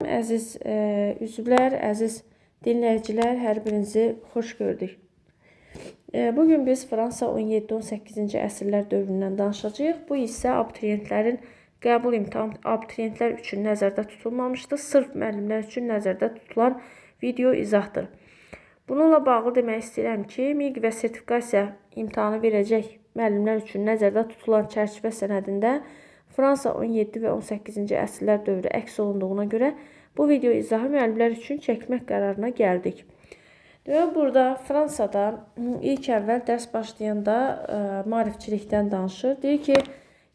Əziz üzvlər, əziz dinləyicilər, hər birinizi xoş gördük. Bugün biz Fransa 17-18-ci əsrlər dövründən danışacağıq. Bu isə abituriyentlərin qəbul imtahanı abituriyentlər üçün nəzərdə tutulmamışdır. Sırf müəllimlər üçün nəzərdə tutulan video izahdır. Bununla bağlı demək istəyirəm ki, MİQ və sertifikasiya imtahanı verəcək müəllimlər üçün nəzərdə tutulan çərçivə sənədində Fransa 17 və 18-ci əsrlər dövrü əks olunduğuna görə bu video izahı müəllimlər üçün çəkmək qərarına gəldik. Burada Fransada ilk əvvəl dərs başlayanda maarifçilikdən danışır. Deyir ki,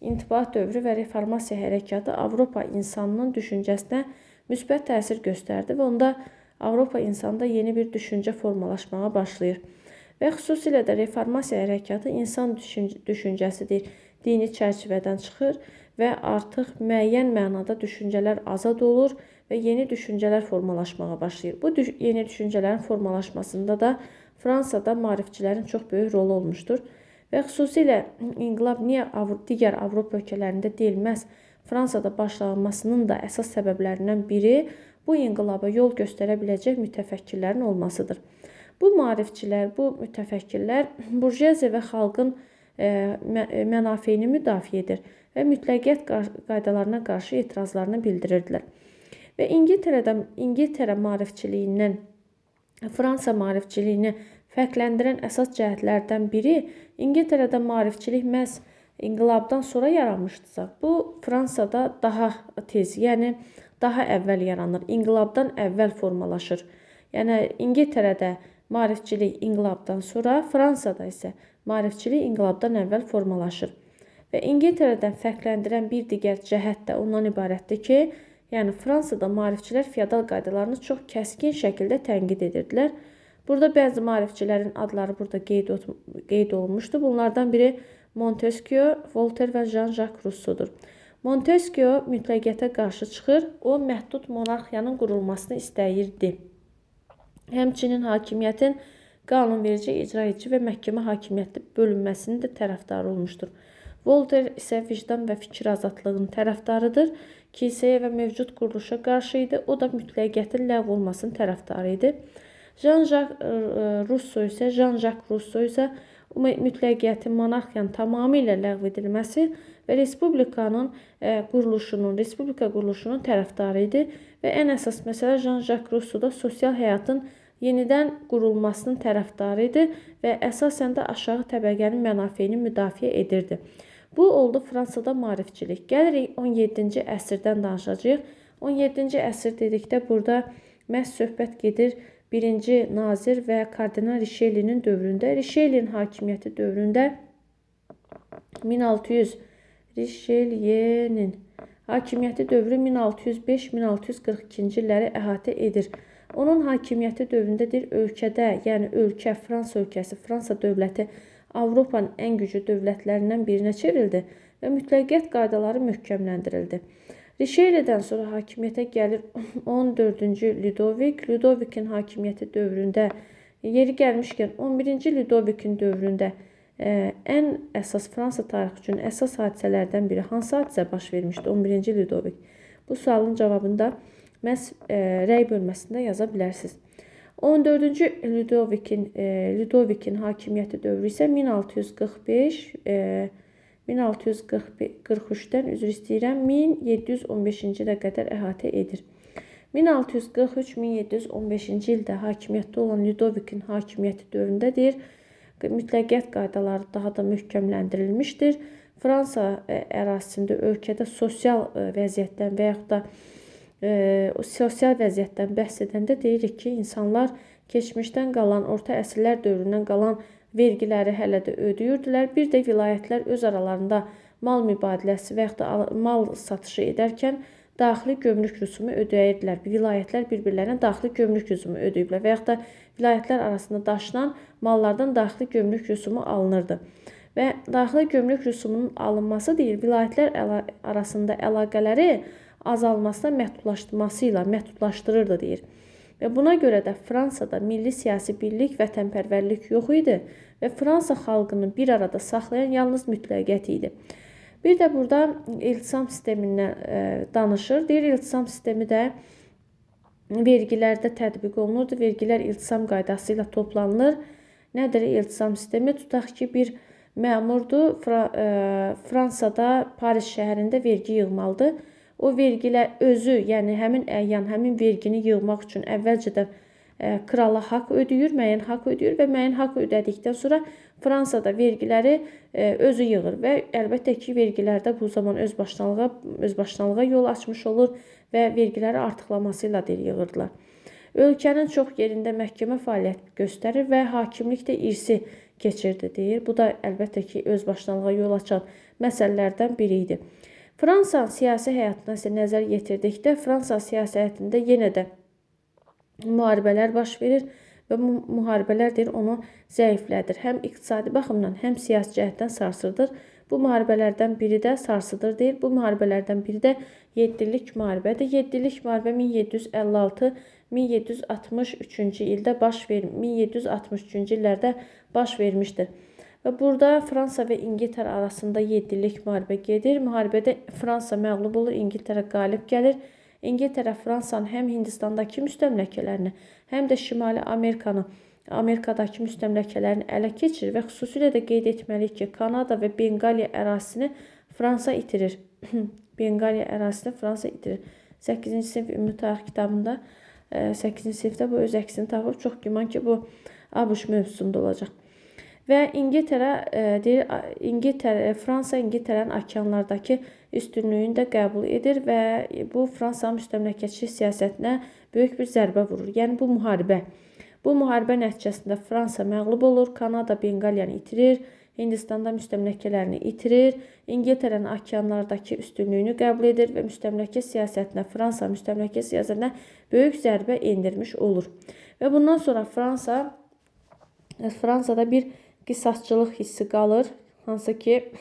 intibat dövrü və reformasiya hərəkatı Avropa insanının düşüncəsinə müsbət təsir göstərdi və onda Avropa insanda yeni bir düşüncə formalaşmağa başlayır. Və xüsusilə də reformasiya hərəkatı insan düşüncəsidir, dini çərçivədən çıxır və artıq müəyyən mənada düşüncələr azad olur və yeni düşüncələr formalaşmağa başlayır. Bu yeni düşüncələrin formalaşmasında da Fransada maarifçilərin çox böyük rolu olmuşdur. Və xüsusilə inqilab niyə digər Avropa ölkələrində deyilməz, Fransada başlanmasının da əsas səbəblərindən biri bu inqilaba yol göstərə biləcək mütəfəkkirlərin olmasıdır. Bu maarifçilər, bu mütəfəkkirlər burjuaziya və xalqın mənafeyini müdafiə edir və mütləqiyyət qaydalarına qarşı etirazlarını bildirirdilər. Və İngiltərə maarifçiliyindən Fransa maarifçiliyini fərqləndirən əsas cəhətlərdən biri İngiltərədə maarifçilik məhz inqilabdan sonra yaranmışdısa, bu Fransada daha tez, yəni daha əvvəl yaranır, inqilabdan əvvəl formalaşır. Yəni İngiltərədə maarifçilik inqilabdan sonra, Fransada isə maarifçilik inqilabdan əvvəl formalaşır. Və İngiltərədən fərqləndirən bir digər cəhət də ondan ibarətdir ki, yəni Fransada maarifçilər feodal qaydalarını çox kəskin şəkildə tənqid edirdilər. Burada bəzi maarifçilərin adları burada qeyd olunmuşdur. Bunlardan biri Montesquieu, Voltaire və Jean-Jacques Rousseau'dur. Montesquieu mütləqiyyətə qarşı çıxır, o məhdud monarxiyanın qurulmasını istəyirdi. Həmçinin hakimiyyətin qanunverici, icraedici və məhkəmə hakimiyyəti bölünməsinin də tərəfdarı olmuşdur. Voltaire isə vicdan və fikir azadlığının tərəfdarıdır. Kilsəyə və mövcud quruluşa qarşı idi. O da mütləqiyyətin ləğv olmasının tərəfdarı idi. Jean-Jacques Rousseau isə mütləqiyyətin, monarxiyanın tamamilə ləğv edilməsi və respublika quruluşunun tərəfdarı idi. Və ən əsas məsələ Jean-Jacques Rousseau'da sosial həyatın yenidən qurulmasının tərəfdarı idi və əsasən də aşağı təbəqənin mənafeyini müdafiə edirdi. Bu oldu Fransada maarifçilik. Gəlirik 17-ci əsrdən danışacağıq. 17-ci əsr dedikdə burada məhz söhbət gedir 1-ci nazir və kardinal Richelieu'nin dövründə. Richelieu'nin hakimiyyəti dövründə Richelieu'nin hakimiyyəti dövrü 1605-1642-ci illəri əhatə edir. Onun hakimiyyəti dövründədir ölkədə, yəni Fransa ölkəsi, Fransa dövləti Avropanın ən güclü dövlətlərindən birinə çevrildi və mütləqiyyət qaydaları möhkəmləndirildi. Richelieu'dən sonra hakimiyyətə gəlir 14-cü Ludovik. Ludovikin hakimiyyəti dövründə, yeri gəlmişkən 11-ci Ludovikin dövründə ən əsas Fransa tarixi üçün əsas hadisələrdən biri hansı hadisə baş vermişdi 11-ci Ludovik? Bu sualın cavabında məhz rəy bölməsində yaza bilərsiniz. 14-cü Ludovikin hakimiyyəti dövrü isə 1643-dən 1715-ci ilə qədər əhatə edir. 1643-1715-ci ildə hakimiyyətdə olan Ludovikin hakimiyyəti dövründədir. Mütləqiyyət qaydaları daha da möhkəmləndirilmişdir. Fransa ərazisində ölkədə sosial vəziyyətdən və yaxud da sosial vəziyyətdən bəhs edəndə deyirik ki, insanlar keçmişdən qalan, orta əsrlər dövründən qalan vergiləri hələ də ödəyirdilər. Bir də vilayətlər öz aralarında mal mübadiləsi və yaxud da mal satışı edərkən daxili gömrük rüsumu ödəyirdilər. Vilayətlər bir-birlərinə daxili gömrük rüsumu ödəyiblər və yaxud da vilayətlər arasında daşınan mallardan daxili gömrük rüsumu alınırdı. Və daxili gömrük rüsumunun alınması deyil, vilayətlər arasında əlaqələri azalmasına məhdudlaşdırırdı deyir. Və buna görə də Fransada milli siyasi birlik, vətənpərvərlik yox idi və Fransa xalqını bir arada saxlayan yalnız mütləqiyyət idi. Bir də burada iltisam sistemindən danışır. Deyir, iltisam sistemi də vergilərdə tətbiq olunurdu. Vergilər iltisam qaydası ilə toplanılır. Nədir iltisam sistemi? Tutaq ki, bir məmurdur, Fransada, Paris şəhərində vergi yığmalıdır. O vergilər özü, yəni həmin əyyan, həmin vergini yığmaq üçün əvvəlcədən krala haqq ödəyir, müəyyən haqq ödəyir və müəyyən haqq ödədikdən sonra Fransada vergiləri özü yığır və əlbəttə ki, vergilərdə bu zaman özbaşınalığa yol açmış olur və vergiləri artıqlaması ilə yığırdılar. Ölkənin çox yerində məhkəmə fəaliyyət göstərir və hakimlik də irsi keçirdi deyir. Bu da əlbəttə ki, özbaşınalığa yol açan məsələlərdən biri idi. Fransa siyasi həyatına isə nəzər yetirdikdə, Fransa siyasətində yenə də müharibələr baş verir və bu müharibələr onu zəiflədir. Həm iqtisadi baxımdan, həm siyasi cəhətdən sarsıdır. Bu müharibələrdən biri də sarsıdır deyir. Bu müharibələrdən biri də 7 illik müharibədir. 7 illik müharibə 1756-1763-cü ildə 1763-cü illərdə baş vermişdir. Və burada Fransa və İngiltərə arasında 7 illik müharibə gedir. Müharibədə Fransa məğlub olur, İngiltərə qalib gəlir. İngiltərə Fransanın həm Hindistandakı müstəmləkələrini, həm də Şimali Amerikadakı müstəmləkələrini ələ keçirir və xüsusilə də qeyd etməliyik ki, Kanada və Benqaliya ərazisini Fransa itirir. Benqaliya ərazisini Fransa itirir. 8-ci sinif ümumi tarix kitabında 8-ci sinifdə bu öz əksini tapıb. Çox güman ki, bu ABŞ mövzusunda olacaq. Və Fransa İngiltərənin okeanlardakı üstünlüyünü də qəbul edir və bu Fransa müstəmləkəçilik siyasətinə böyük bir zərbə vurur. Yəni bu müharibə nəticəsində Fransa məğlub olur, Kanada Benqaliyanı itirir, Hindistanda müstəmləkələrini itirir, İngiltərənin okeanlardakı üstünlüyünü qəbul edir və Fransa müstəmləkə siyasətinə böyük zərbə endirmiş olur. Və bundan sonra Fransada bir qisasçılıq hissi qalır. Hansı ki,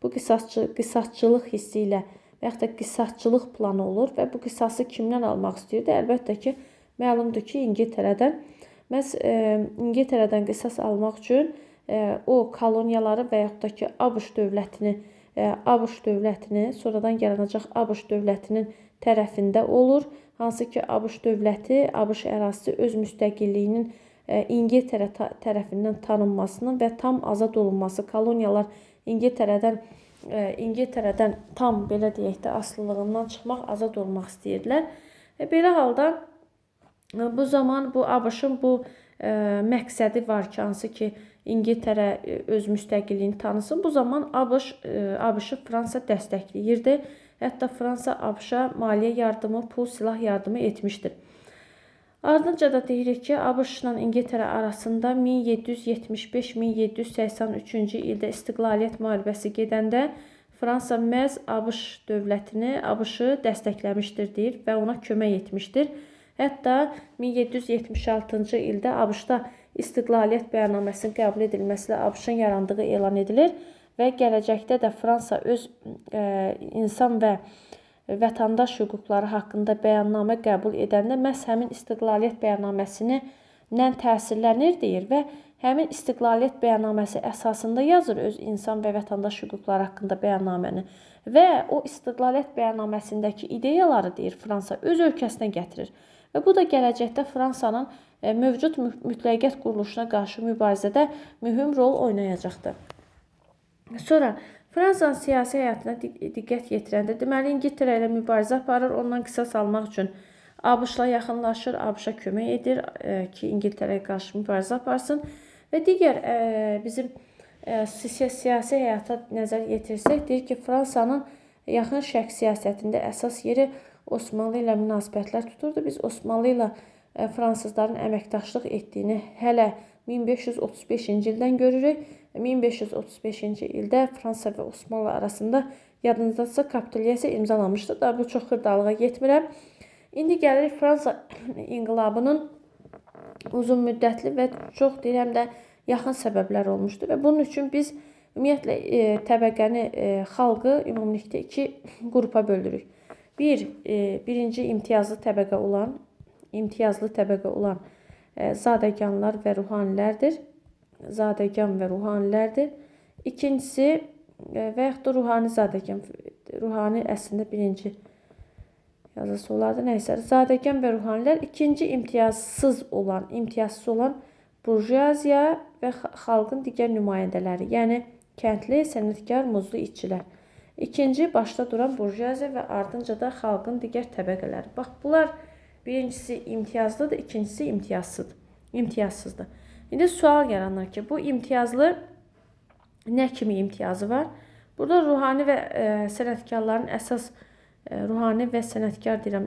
bu qisasçılıq hissi ilə və yaxud da qisasçılıq planı olur və bu qisası kimdən almaq istəyirdi? Əlbəttə ki, məlumdur ki, İngiltərədən. Məhz İngiltərədən qisas almaq üçün o koloniyaları və yaxud da ki, ABŞ dövlətini, sonradan yaranacaq ABŞ dövlətinin tərəfində olur. Hansı ki, ABŞ dövləti, ABŞ ərazisi öz müstəqilliyinin İngiltərə tərəfindən tanınmasının və tam azad olunması, koloniyalar İngiltərədən tam, belə deyək də, asılılığından çıxmaq, azad olmaq istəyirdilər. Belə halda bu zaman bu ABŞ-ın bu məqsədi var ki, hansı ki, İngiltərə öz müstəqilliyini tanısın. Bu zaman ABŞ-ı Fransa dəstəkləyirdi. Hətta Fransa ABC-a maliyyə yardımı, pul, silah yardımı etmişdir. Ardınca da deyirik ki, ABŞ-la İngiltərə arasında 1775-1783-cü ildə istiqlaliyyət müharibəsi gedəndə Fransa məhz ABŞ dövlətini, ABŞ-ı dəstəkləmişdir deyir və ona kömək etmişdir. Hətta 1776-cı ildə ABŞ-da istiqlaliyyət bəyannaməsinin qəbul edilməsilə ABŞ-ın yarandığı elan edilir və gələcəkdə də Fransa öz insan və vətəndaş hüquqları haqqında bəyannamə qəbul edəndə məhz həmin istiqlaliyyət bəyannaməsindən təsirlənir deyir və həmin istiqlaliyyət bəyannaməsi əsasında yazır öz insan və vətəndaş hüquqları haqqında bəyannaməni və o istiqlaliyyət bəyannaməsindəki ideyaları deyir Fransa öz ölkəsinə gətirir. Və bu da gələcəkdə Fransanın mövcud mütləqiyyət quruluşuna qarşı mübarizədə mühüm rol oynayacaqdır. Sonra Fransanın siyasi həyatına diqqət yetirəndə, deməli, İngiltərə ilə mübarizə aparır, ondan qisas almaq üçün ABŞ-la yaxınlaşır, ABŞ-a kömək edir ki, İngiltərəyə qarşı mübarizə aparsın və digər bizim siyasi həyata nəzər yetirsək, deyir ki, Fransanın yaxın şərq siyasətində əsas yeri Osmanlı ilə münasibətlər tuturdu. Biz Osmanlı ilə fransızların əməkdaşlıq etdiyini hələ 1535-ci ildən görürük. 1535-ci ildə Fransa və Osmanlı arasında yadınızdadsa kapitulyasiya imzalanmışdı. Daha bu çox xırdalığa getmirəm. İndi gəlirik Fransa inqilabının uzun müddətli və çox deyirəm də yaxın səbəblər olmuşdu və bunun üçün biz ümumiyyətlə təbəqəni, xalqı ümumilikdə iki qrupa bölürük. Birinci imtiyazlı təbəqə olan zadəganlar və ruhanilərdir. Zadəgan və ruhanilərdir. İkincisi və yaxud da ruhani zadəgan. Ruhani əslində birinci yazısı olardı. Neyse, zadəgan və ruhanilər ikinci imtiyazsız olan burjuaziya və xalqın digər nümayəndələri, yəni kəndli, sənətkar, muzlu işçilər. İkinci başda duran burjuaziya və ardınca da xalqın digər təbəqələri. Bax, bunlar birincisi imtiyazlıdır, ikincisi imtiyazsızdır. İndi sual yaranır ki, bu imtiyazlı nə kimi imtiyazı var? Burada ruhani və sənətkarların əsas ruhani və sənətkar deyirəm,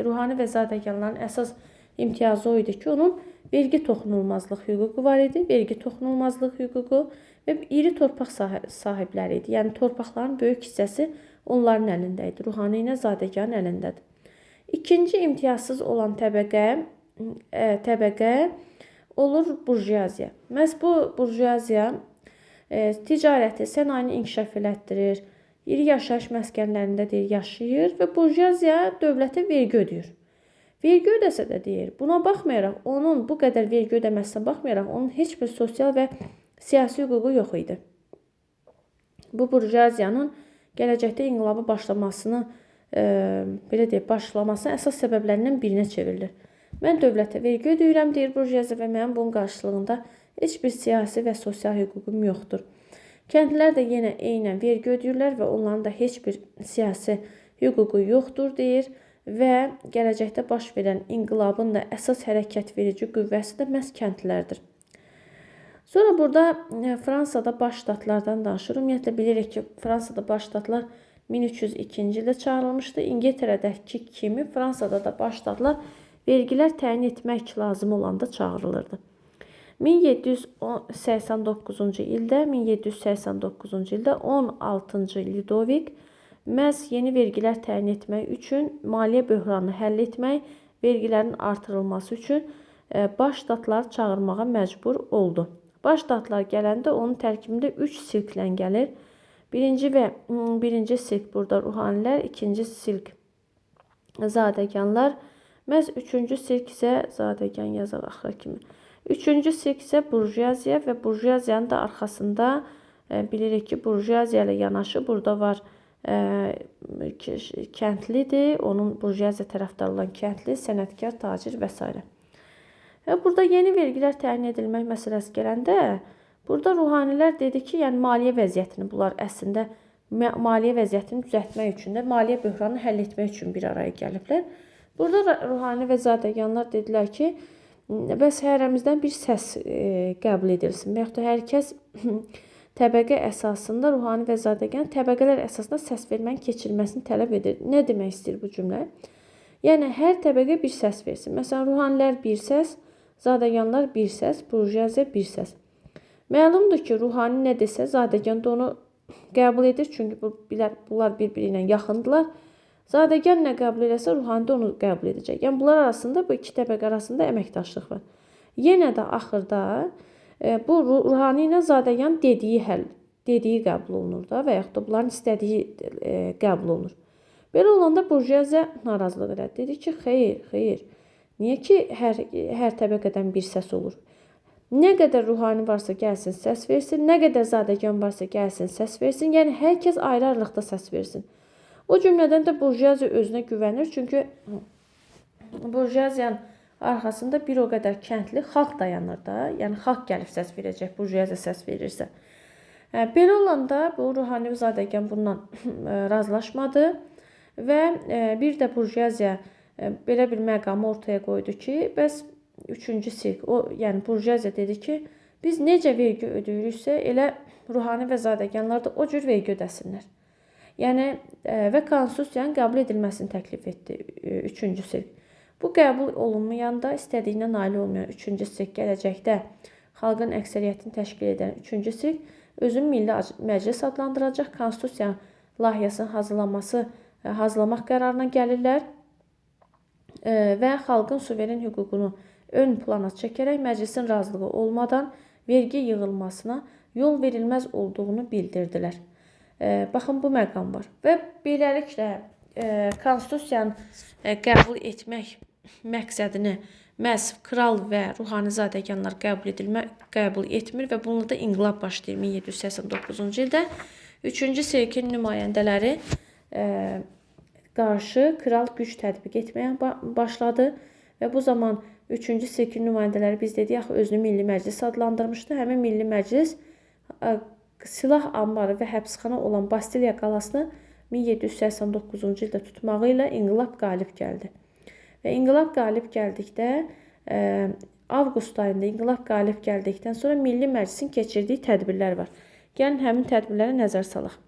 ruhani və zadəganların əsas imtiyazı o idi ki, onun vergi toxunulmazlıq hüququ var idi, vergi toxunulmazlıq hüququ və iri torpaq sahibləri idi. Yəni, torpaqların böyük hissəsi onların əlində idi, ruhani ilə zadəganın əlindədir. İkinci imtiyazsız olan təbəqə olur burjuaziya. Məhz bu burjuaziya ticarəti, sənayeni inkişaf elətdirir, iri yaşayış məskənlərində yaşayır və burjuaziya dövlətə vergi ödəyir. Vergi ödəsə də deyir, buna baxmayaraq, onun bu qədər vergi ödəməsinə baxmayaraq, onun heç bir sosial və siyasi hüququ yox idi. Bu burjuaziyanın gələcəkdə inqilabı başlamasının əsas səbəblərindən birinə çevrilir. Mən dövlətə vergi ödəyirəm, deyir burjuaziya, və mənim bunun qarşılığında heç bir siyasi və sosial hüququm yoxdur. Kəndlilər də yenə eynən vergi ödəyirlər və onların da heç bir siyasi hüququ yoxdur, deyir və gələcəkdə baş verən inqilabın da əsas hərəkət verici qüvvəsi də məhz kəndlilərdir. Sonra burada Fransada baş ştatlardan danışır. Ümumiyyətlə bilirik ki, Fransada baş ştatlar 1302-ci ildə çağırılmışdı. İngiltərədəki kimi Fransada da baş ştatlar vergilər təyin etmək lazım olanda çağırılırdı. 1789-cu ildə 16-cı Lidovik məhz yeni vergilər təyin etmək üçün, maliyyə böhranını həll etmək, vergilərin artırılması üçün baş ştatlar çağırmağa məcbur oldu. Baş ştatlar gələndə onun tərkibində 3 silklə gəlir. Birinci silk burada ruhanilər, ikinci silk zadəganlar, məhz üçüncü silk isə zadəgan yazar axıra kimi. Üçüncü silk isə burjuaziya və burjuaziyanın da arxasında bilirik ki, burjuaziya ilə yanaşı burada var kəndlidir, onun burjuaziya tərəfdarı olan kəndli, sənətkar, tacir və s. Burada yeni vergilər təyin edilmək məsələsi gələndə, burada ruhanilər dedi ki, yəni maliyyə vəziyyətini bunlar əslində maliyyə vəziyyətini düzəltmək üçün də maliyyə böhranını həll etmək üçün bir araya gəliblər. Burada ruhani və zadəganlar dedilər ki, bəs hərəmizdən bir səs qəbul edilsin və yaxud da hər kəs təbəqə əsasında ruhani və zadəgan təbəqələr əsasında səs vermənin keçirilməsini tələb edir. Nə demək istəyir bu cümlə? Yəni, hər təbəqə bir səs versin. Məsələn, ruhanilər bir səs, zadəganlar bir səs, burjuaziya bir səs. Məlumdur ki, ruhani nə desə, zadəgan da onu qəbul edir, çünki bunlar bir-biri ilə yaxındılar. Zadəgan nə qəbul edəsə, ruhani də onu qəbul edəcək. Yəni, bunlar arasında, bu iki təbəqə arasında əməkdaşlıq var. Yenə də axırda bu ruhani ilə zadəgan dediyi qəbul olunur da və yaxud da bunların istədiyi qəbul olunur. Belə olanda burjuaziya narazılıq elədi. Dedi ki, xeyr. Niyə ki, hər təbəqədən bir səs olur? Nə qədər ruhani varsa gəlsin, səs versin. Nə qədər zadəgan varsa gəlsin, səs versin. Yəni, hər kəs ayrı-ayrılıqda səs versin. O cümlədən də burjuaziya özünə güvənir. Çünki burjuaziyanın arxasında bir o qədər kəndli xalq dayanır da. Yəni, xalq gəlib səs verəcək, burjuaziya səs verirsə. Belə olanda bu ruhani və zadəgan bundan razılaşmadı və bir də burjuaziya belə bir məqamı ortaya qoydu ki, bəs üçüncü silk, yəni burjuaziya dedi ki, biz necə vergi ödəyiriksə, elə ruhani və zadəganlar da o cür vergi ödəsinlər. Yəni, və konstitusiyanın qəbul edilməsini təklif etdi üçüncü silk. Bu qəbul olunmayanda, istədiyinə nail olmayan üçüncü silk gələcəkdə xalqın əksəriyyətini təşkil edən üçüncü silk özünü Milli Məclis adlandıracaq, konstitusiya layihəsinin hazırlamaq qərarına gəlirlər və xalqın suveren hüququnu ön plana çəkərək məclisin razılığı olmadan vergi yığılmasına yol verilməz olduğunu bildirdilər. Baxın, bu məqam var. Və beləliklə, konstitusiyanı qəbul etmək məqsədini məhz kral və ruhani zadəganlar qəbul etmir və bununla da inqilab başlayır 1789-cu ildə. Üçüncü silkin nümayəndələri qarşı kral güc tətbiq etməyə başladı və bu zaman 3-cü sirkin nümayəndələri biz dedik axı özünü Milli Məclis adlandırmışdı. Həmin Milli Məclis silah anbarı və həbsxana olan Bastiliya qalasını 1789-cu ildə tutmağı ilə inqilab qalib gəldi. Və inqilab qalib gəldikdə avqust ayında inqilab qalib gəldikdən sonra Milli Məclisin keçirdiyi tədbirlər var. Gəlin həmin tədbirlərə nəzər salaq.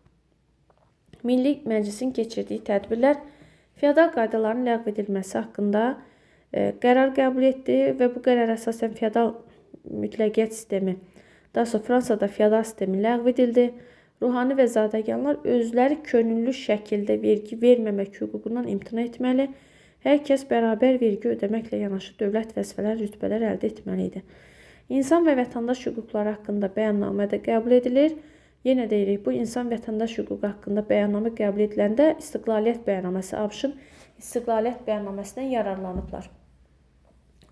Milli Məclisin keçirdiyi tədbirlər feodal qaydaların ləğv edilməsi haqqında qərar qəbul etdi və bu qərar əsasən feodal mütləqiyyət sistemi, daha sonra Fransada feodal sistemi ləğv edildi. Ruhani və zadəganlar özləri könüllü şəkildə vergi verməmək hüququndan imtina etməli, hər kəs bərabər vergi ödəməklə yanaşı dövlət vəzifələr, rütbələr əldə etməli idi. İnsan və vətəndaş hüquqları haqqında bəyannamə də qəbul edilir. Yenə deyirik, bu insan vətəndaş hüququ haqqında bəyannamə qəbul ediləndə İstiqlaliyyət bəyannaməsi, ABŞ-ın İstiqlaliyyət bəyannaməsindən yararlanıblar.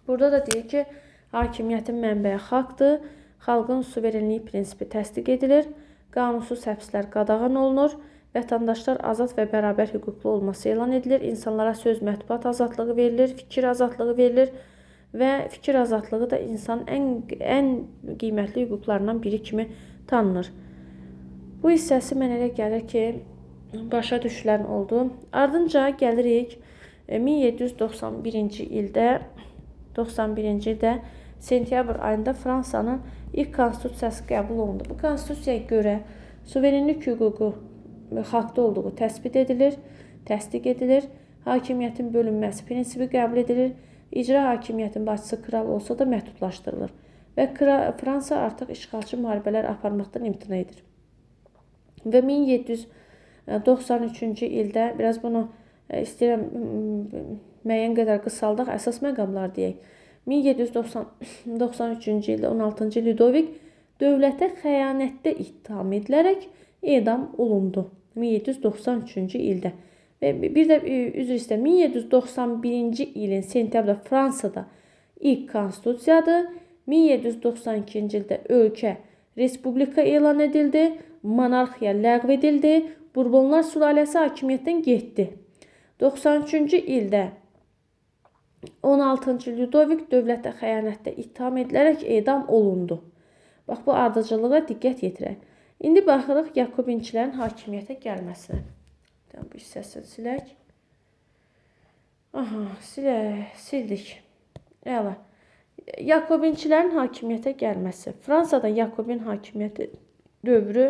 Burada da deyir ki, hakimiyyətin mənbəyi xalqdır, xalqın suverenliyi prinsipi təsdiq edilir, qanunsuz həbslər qadağan olunur, vətəndaşlar azad və bərabər hüquqlu olması elan edilir, insanlara söz mətbuat azadlığı verilir, fikir azadlığı verilir və fikir azadlığı da insanın ən qiymətli hüquqlarından biri kimi tanınır. Bu hissəsi mənə elə gəlir ki, başa düşülən oldu. Ardınca gəlirik 1791-ci ildə sentyabr ayında Fransanın ilk konstitusiyası qəbul olundu. Bu konstitusiyaya görə suverenlik hüququ xalqda olduğu təsbit edilir, təsdiq edilir, hakimiyyətin bölünməsi prinsipi qəbul edilir, icra hakimiyyətin başçısı kral olsa da məhdudlaşdırılır və Fransa artıq işğalçı müharibələr aparmaqdan imtina edir. Və 1793-cü ildə, biraz bunu istəyirəm müəyyən qədər qısaldaq, əsas məqamlar deyək. 1793-cü ildə 16-cı Ludovik dövlətə xəyanətdə ittiham edilərək edam olundu. 1793-cü ildə. Və bir də üzr istəyirəm, 1791-ci ilin sentyabrda Fransada ilk konstitusiyadır. 1792-ci ildə ölkə respublika elan edildi, monarxiya ləğv edildi, Burbonlar sülaləsi hakimiyyətdən getdi. 93-cü ildə 16-cı Ludovik dövlətə xəyanətdə ittiham edilərək edam olundu. Bax, bu ardıcılığa diqqət yetirək. İndi baxırıq Yakobinçilərin hakimiyyətə gəlməsinə. Bu hissəsini silək. Aha, sildik. Əla. Yakobinçilərin hakimiyyətə gəlməsi. Fransada Yakobin hakimiyyəti dövrü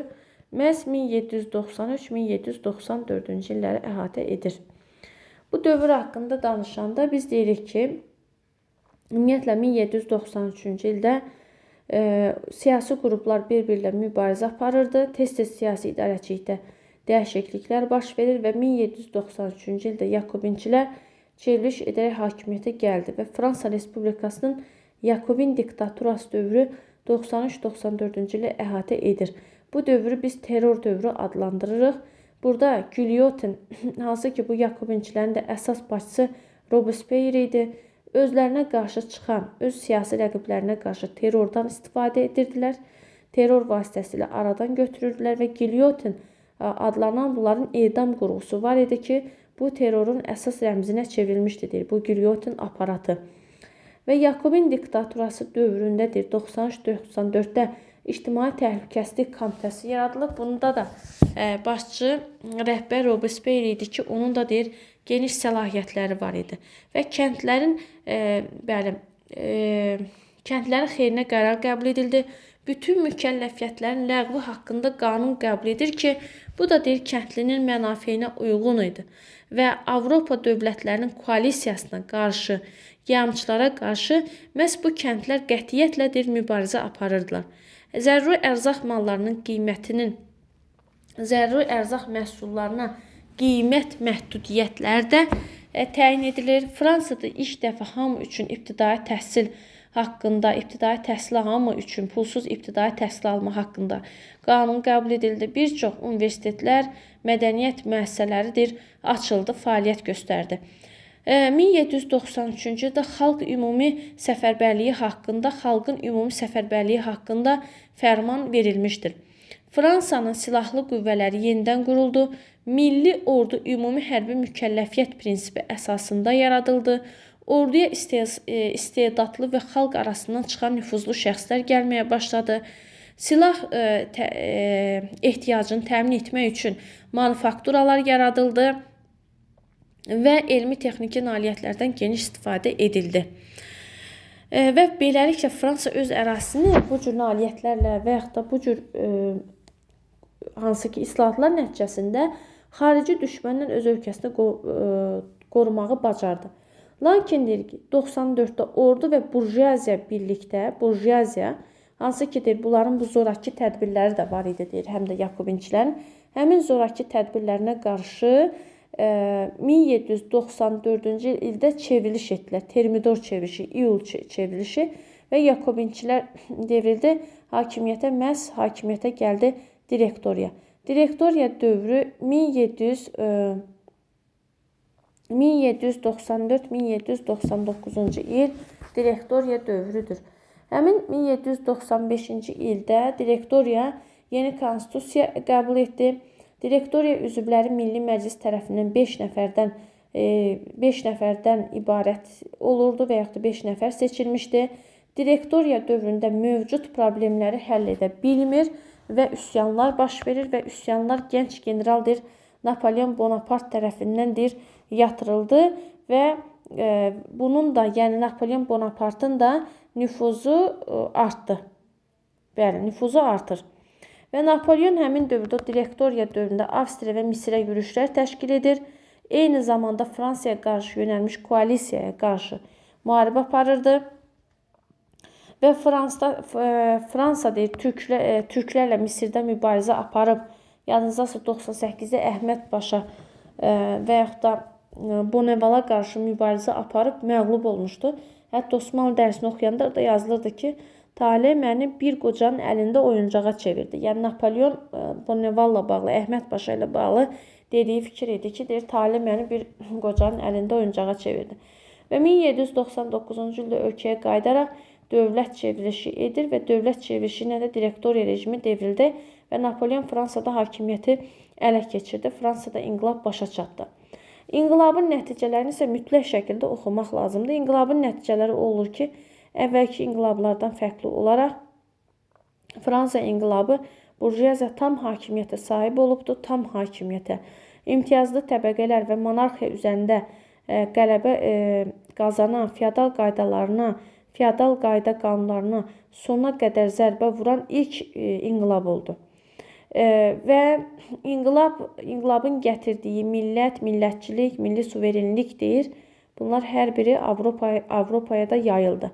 məhz 1793-1794-cü illəri əhatə edir. Bu dövr haqqında danışanda biz deyirik ki, ümumiyyətlə 1793-cü ildə siyasi qruplar bir-birlə mübarizə aparırdı. Tez-tez siyasi idarəçilikdə dəyişikliklər baş verir və 1793-cü ildə Yakobinçilər çevriliş edərək hakimiyyətə gəldi və Fransa Respublikasının Yakobin diktaturası dövrü 93-94-cü ili əhatə edir. Bu dövrü biz terror dövrü adlandırırıq. Burada Gilyotin, hansı ki bu Yakobinçilərin də əsas başçısı Robespierre idi, özlərinə qarşı çıxan, öz siyasi rəqiblərinə qarşı terrordan istifadə edirdilər. Terror vasitəsilə aradan götürürdülər və Gilyotin adlanan bunların edam qurğusu var idi ki, bu terrorun əsas rəmzinə çevrilmişdir, deyir, bu Gilyotin aparatı. Və Yakobin diktaturası dövründədir, 93-94-də İctimai Təhlükəsizlik Komitəsi yaradılıb. Bunda da başçı rəhbər Robespierre idi ki, onun da deyir, geniş səlahiyyətləri var idi. Və kəndlərin xeyrinə qərar qəbul edildi. Bütün mükəlləfiyyətlərin ləğvi haqqında qanun qəbul edir ki, bu da deyir, kəndlinin mənafeyinə uyğun idi. Və Avropa dövlətlərinin koalisiyasına qarşı, yağımçılara qarşı məhz bu kəndlər qətiyyətlə deyir, mübarizə aparırdılar. Zəruri ərzaq mallarının qiymətinin, zəruri ərzaq məhsullarına qiymət məhdudiyyətləri də təyin edilir. Fransada ilk dəfə hamı üçün ibtidai təhsil haqqında, ibtidai təhsil hamı üçün pulsuz ibtidai təhsil alma haqqında qanun qəbul edildi. Bir çox universitetlər, mədəniyyət müəssisələridir, açıldı, fəaliyyət göstərdi. 1793-cü ildə xalqın ümumi səfərbərliyi haqqında fərman verilmişdir. Fransanın silahlı qüvvələri yenidən quruldu. Milli ordu ümumi hərbi mükəlləfiyyət prinsipi əsasında yaradıldı. Orduya istedadlı və xalq arasından çıxan nüfuzlu şəxslər gəlməyə başladı. Silah ehtiyacını təmin etmək üçün manufakturalar yaradıldı və elmi-texniki nailiyyətlərdən geniş istifadə edildi. Və beləliklə Fransa öz ərazisini bu cür nailiyyətlərlə və yaxud da bu cür hansı ki islahatlar nəticəsində xarici düşməndən öz ölkəsini qorumağı bacardı. Lakin 94-də ordu və burjuaziya birlikdə, hansı ki bunların bu zoraki tədbirləri də var idi, həm də Yakobinçilərin, həmin zoraki tədbirlərinə qarşı 1794-cü ildə çevriliş etdilər. Termidor çevrilişi, İyul çevrilişi və Yakobinçilər devrildi. Hakimiyyətə gəldi Direktoriya. Direktoriya dövrü 1794-1799-cu il Direktoriya dövrüdür. Həmin 1795-ci ildə Direktoriya yeni konstitusiya qəbul etdi. Direktoriya üzvləri Milli Məclis tərəfindən 5 nəfərdən ibarət olurdu və yaxud da 5 nəfər seçilmişdi. Direktoriya dövründə mövcud problemləri həll edə bilmir və üsyanlar baş verir və üsyanlar gənc generaldır Napoleon Bonaparte tərəfindən yatırıldı və bunun da, yəni Napoleon Bonaparte'ın da nüfuzu artdı. Bəli, nüfuzu artır. Və Napoleon həmin dövrdə Direktoriya dövründə Avstriya və Misirə yürüşlər təşkil edir. Eyni zamanda Fransaya qarşı yönəlmiş koalisiyaya qarşı müharibə aparırdı. Və Fransa türklərlə Misirdə mübarizə aparıb, yadınızdasa 98-də Əhməd Paşa və yaxud da Bonnevala qarşı mübarizə aparıb məğlub olmuşdu. Hətta Osmanlı dərsini oxuyanda da yazılırdı ki, talih məni bir qocanın əlində oyuncağa çevirdi. Yəni Napoleon Bonnevalla bağlı, Əhməd Paşa ilə bağlı dediyi fikir idi ki, talih məni bir qocanın əlində oyuncağa çevirdi. Və 1799-cu ildə ölkəyə qayıdaraq dövlət çevrilişi edir və dövlət çevrilişi ilə də Direktoriya rejimi devrildi və Napoleon Fransada hakimiyyəti ələ keçirdi. Fransada inqilab başa çatdı. İnqilabın nəticələrini isə mütləq şəkildə oxumaq lazımdır. İnqilabın nəticələri olur ki, əvvəlki inqilablardan fərqli olaraq Fransa inqilabı burjuaziya tam hakimiyyətə sahib olubdur, tam hakimiyyətə. İmtiyazlı təbəqələr və monarxiya üzərində qələbə qazanan feodal qaydalarına, feodal qayda qanunlarına sona qədər zərbə vuran ilk inqilab oldu. Və inqilabın gətirdiyi millət, millətçilik, milli suverenlikdir. Bunlar hər biri Avropaya da yayıldı.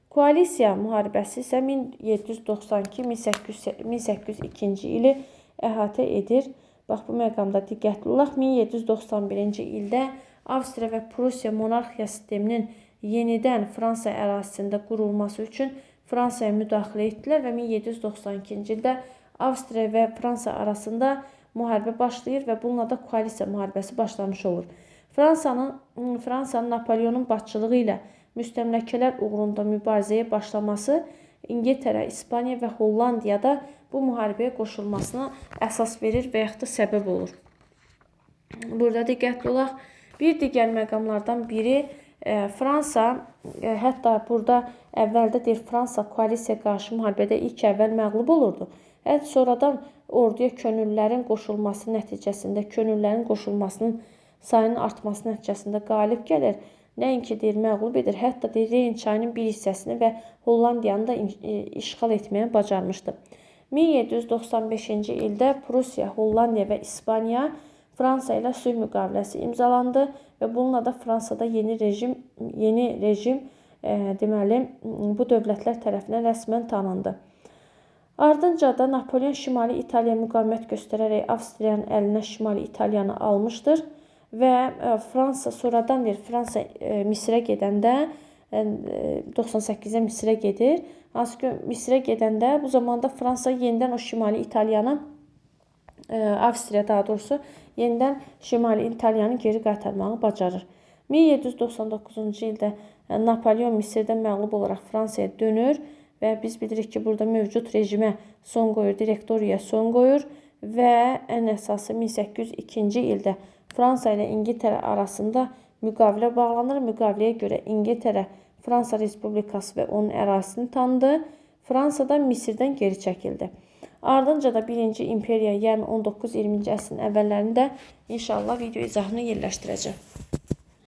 Koalisiya müharibəsi isə 1792-1802-ci ili əhatə edir. Bax, bu məqamda diqqətli olaq. 1791-ci ildə Avstriya və Prusiya monarxiya sisteminin yenidən Fransa ərazisində qurulması üçün Fransaya müdaxilə etdilər və 1792-ci ildə Avstriya və Fransa arasında müharibə başlayır və bununla da koalisiya müharibəsi başlamış olur. Fransanın Napoleonun başçılığı ilə müstəmləkələr uğrunda mübarizəyə başlaması İngiltərə, İspaniya və Hollandiyada bu müharibəyə qoşulmasına əsas verir və yaxud da səbəb olur. Burada diqqətli olaq. Bir digər məqamlardan biri Fransa, hətta burada əvvəldə Fransa koalisiya qarşı müharibədə ilk əvvəl məğlub olurdu. Hətta sonradan orduya könüllülərin qoşulması nəticəsində, könüllülərin qoşulmasının sayının artması nəticəsində qalib gəlir. Nəinki məğlub edir, hətta Reyn çayının bir hissəsini və Hollandiyanı da işğal etməyə bacarmışdı. 1795-ci ildə Prusiya, Hollandiya və İspaniya Fransa ilə sülh müqaviləsi imzalandı və bununla da Fransada yeni rejim deməli bu dövlətlər tərəfindən rəsmən tanındı. Ardınca da Napoleon Şimali İtaliya müqavimət göstərərək Avstriyanın əlinə Şimali İtaliyanı almışdır və Fransa sonradan Fransa Misirə gedəndə 98-də Misirə gedir. Hansı ki Misirə gedəndə bu zamanda Fransa yenidən o Şimali İtaliyanı Avstriya daha doğrusu yenidən Şimali İtaliyanı geri qaytarmağı bacarır. 1799-cu ildə Napoleon Misirdə məğlub olaraq Fransaya dönür və biz bilirik ki, burada mövcud rejimə son qoyur, Direktoriya son qoyur və ən əsası 1802-ci ildə Fransa ilə İngiltərə arasında müqavilə bağlanır. Müqaviləyə görə İngiltərə Fransa Respublikası və onun ərazisini tanıdı. Fransa da Misirdən geri çəkildi. Ardınca da 1-ci imperiya, yəni 19-20-ci əsrin əvvəllərində inşallah video izahını yerləşdirəcəm.